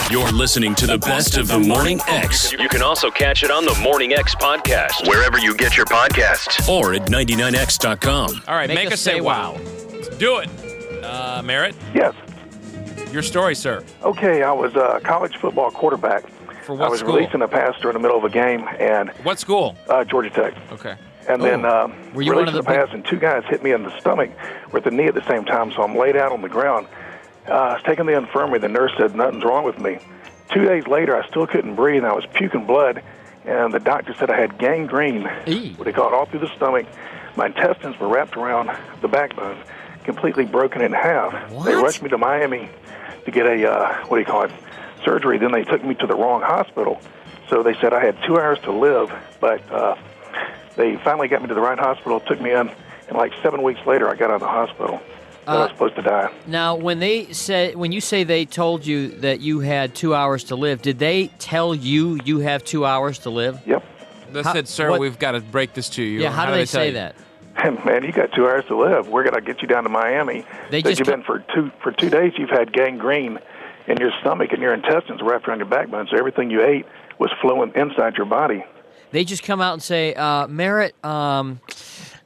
You're listening to the best of the Morning X. You can also catch it on the Morning X podcast, wherever you get your podcasts, or at 99x.com. All right, make us say wow. Let's do it. Merritt? Yes. Your story, sir. Okay, I was a college football quarterback. For what I was school? releasing a pass during the middle of a game, and What school? Georgia Tech. Okay. And then Were you one releasing of the pass, and two guys hit me in the stomach with the knee at the same time, so I'm laid out on the ground. I was taking the infirmary. The nurse said nothing's wrong with me. 2 days later, I still couldn't breathe, and I was puking blood, and the doctor said I had gangrene, what they call it, all through the stomach. My intestines were wrapped around the backbone, completely broken in half. What? They rushed me to Miami to get a, surgery. Then they took me to the wrong hospital. So they said I had 2 hours to live, but they finally got me to the right hospital, took me in, and like 7 weeks later, I got out of the hospital. I was supposed to die. Now, when you say they told you that you had 2 hours to live, did they tell you you have 2 hours to live? Yep. They said, sir, we've got to break this to you. Yeah, how do they say tell that? Man, you got 2 hours to live. We're going to get you down to Miami. They Said just you've been for 2 days. You've had gangrene in your stomach and your intestines wrapped around your backbone. So everything you ate was flowing inside your body. They just come out and say, Merritt,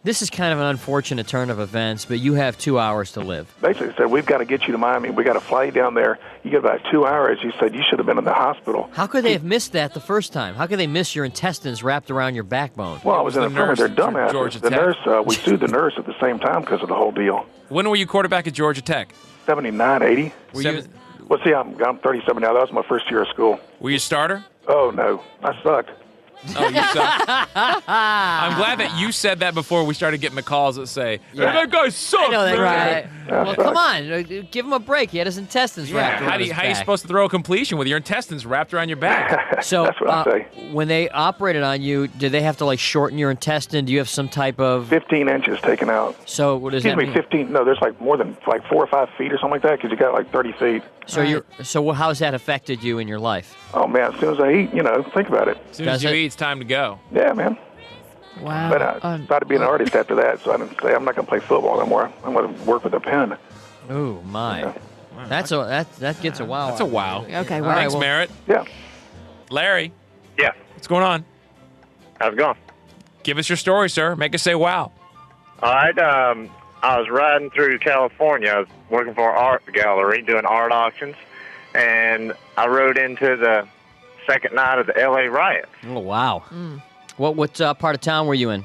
this is kind of an unfortunate turn of events, but you have 2 hours to live. Basically said, we've got to get you to Miami. We've got to fly you down there. You get about 2 hours. You said you should have been in the hospital. How could they have missed that the first time? How could they miss your intestines wrapped around your backbone? Well, I was in the the infirmary. nurse They're from dumbasses. Georgia The Tech. nurse, we sued the nurse at the same time because of the whole deal. When were you quarterback at Georgia Tech? 79, 80. Were you, Well, see, I'm 37 now. That was my first year of school. were you a starter? Oh, no. I sucked. Oh, you suck. I'm glad that you said that before we started getting the calls that say, hey, that guy sucks. I know that, man." right? Well, come on. Give him a break. He had his intestines wrapped around How his are you back. supposed to throw a completion with your intestines wrapped around your back? So, That's what I say. when they operated on you, did they have to, shorten your intestine? Do you have some type of... 15 inches taken out. So, what does Excuse that me, mean? 15. No, there's more than 4 or 5 feet or something like that because you got 30 feet. So how has that affected you in your life? Oh, man, as soon as I eat, think about it. As soon as you eat, it's time to go. Yeah, man. Wow. But I decided to be an artist after that, so I didn't say I'm not going to play football anymore. I'm going to work with a pen. Oh, my. That gets a wow. That's a wow. Okay, well, Thanks, Merritt. Yeah. Larry, Yeah. what's going on? How's it going? Give us your story, sir. Make us say wow. All right. I was riding through California. I was working for an art gallery doing art auctions, and I rode into the second night of the L.A. riots. Oh, wow. What part of town were you in?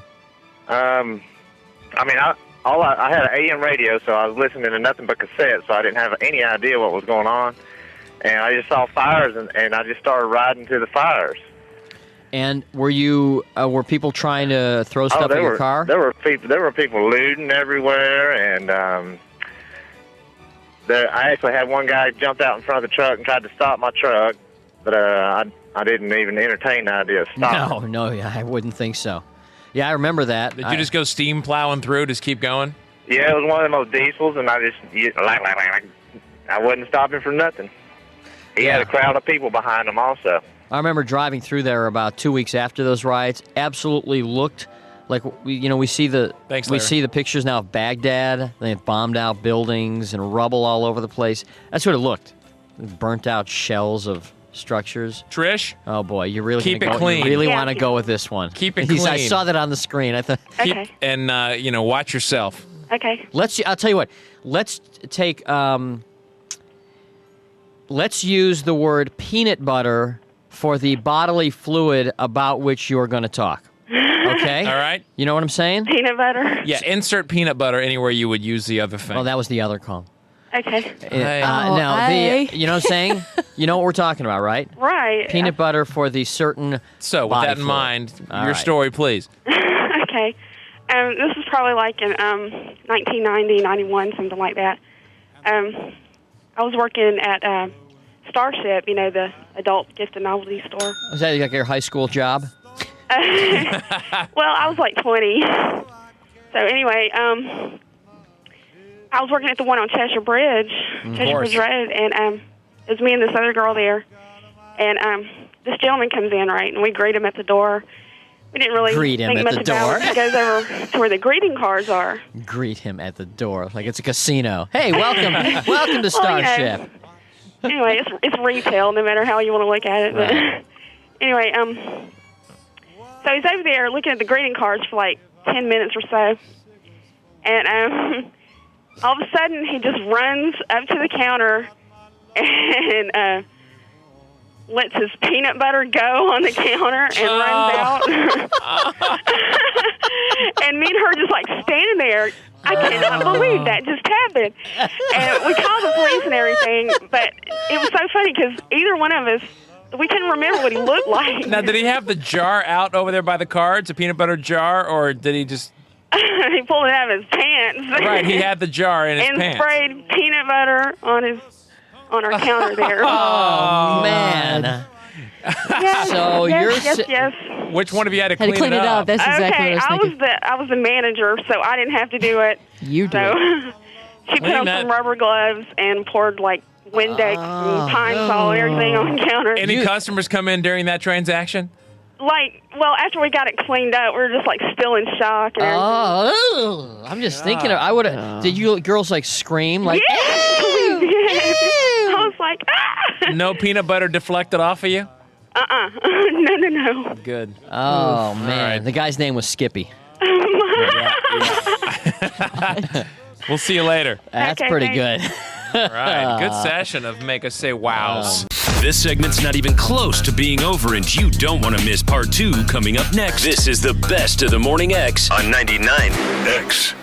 I had an AM radio, so I was listening to nothing but cassettes, so I didn't have any idea what was going on. And I just saw fires, and I just started riding to the fires. And were people trying to throw stuff at your car? There were people looting everywhere, and I actually had one guy jump out in front of the truck and tried to stop my truck, but I didn't even entertain the idea of stopping. No, I wouldn't think so. Yeah, I remember that. Did you just go steam plowing through, just keep going? Yeah, it was one of those diesels, and I wasn't stopping for nothing. He had a crowd of people behind him also. I remember driving through there about 2 weeks after those riots. Absolutely looked like we see the pictures now of Baghdad. They have bombed out buildings and rubble all over the place. That's what it looked. Burnt out shells of structures. Trish? Oh boy, you really keep it clean. You really want to go with this one. Keep it clean. I saw that on the screen. I thought. Okay. And watch yourself. Okay. I'll tell you what. Let's take. Let's use the word peanut butter for the bodily fluid about which you're going to talk. Okay? All right? You know what I'm saying? Peanut butter. Yeah, insert peanut butter anywhere you would use the other thing. Oh, that was the other call. Okay. You know what I'm saying? You know what we're talking about, right? Right. Peanut butter for the certain So, with body that in fluid. mind, All your right. story, please. Okay. This is probably like in 1990, 91, something like that. I was working at Starship, the adult gift and novelty store. Was that like your high school job? Well, I was like 20. So anyway, I was working at the one on Cheshire Bridge, Cheshire Bridge Road, and it was me and this other girl there. And this gentleman comes in, right, and we greet him at the door. We didn't really Greet him think at much the about door. it. He goes over to where the greeting cards are. Greet him at the door like it's a casino. Hey, welcome to Starship. Anyway, it's retail, no matter how you want to look at it. But anyway, so he's over there looking at the greeting cards for like 10 minutes or so, and all of a sudden he just runs up to the counter and lets his peanut butter go on the counter and runs out. And me and her just like standing there. I cannot believe that just happened. And we called the police and everything, but it was so funny because either one of us, we couldn't remember what he looked like. Now, did he have the jar out over there by the cards, a peanut butter jar, or did he just... He pulled it out of his pants. Right, he had the jar in his pants. And sprayed peanut butter on our counter there. Oh, man. Yes, So yes. Which one of you had to clean it up? That's exactly what I was thinking. I was the manager, so I didn't have to do it. You did. So she put on some rubber gloves and poured like Windex and Pine Sol and everything on the counter. Any customers come in during that transaction? Like, well, after we got it cleaned up, we were just like still in shock. And Oh, I'm just thinking. I would have. Did you girls like scream like? yeah, we did. I was like, ah! No peanut butter deflected off of you? No. Good. Oh man, right. the guy's name was Skippy. We'll see you later. That's Okay, pretty thanks. good. All right. Good session of Make Us Say Wows. This segment's not even close to being over, and you don't want to miss part 2 coming up next. This is the best of the Morning X on 99X.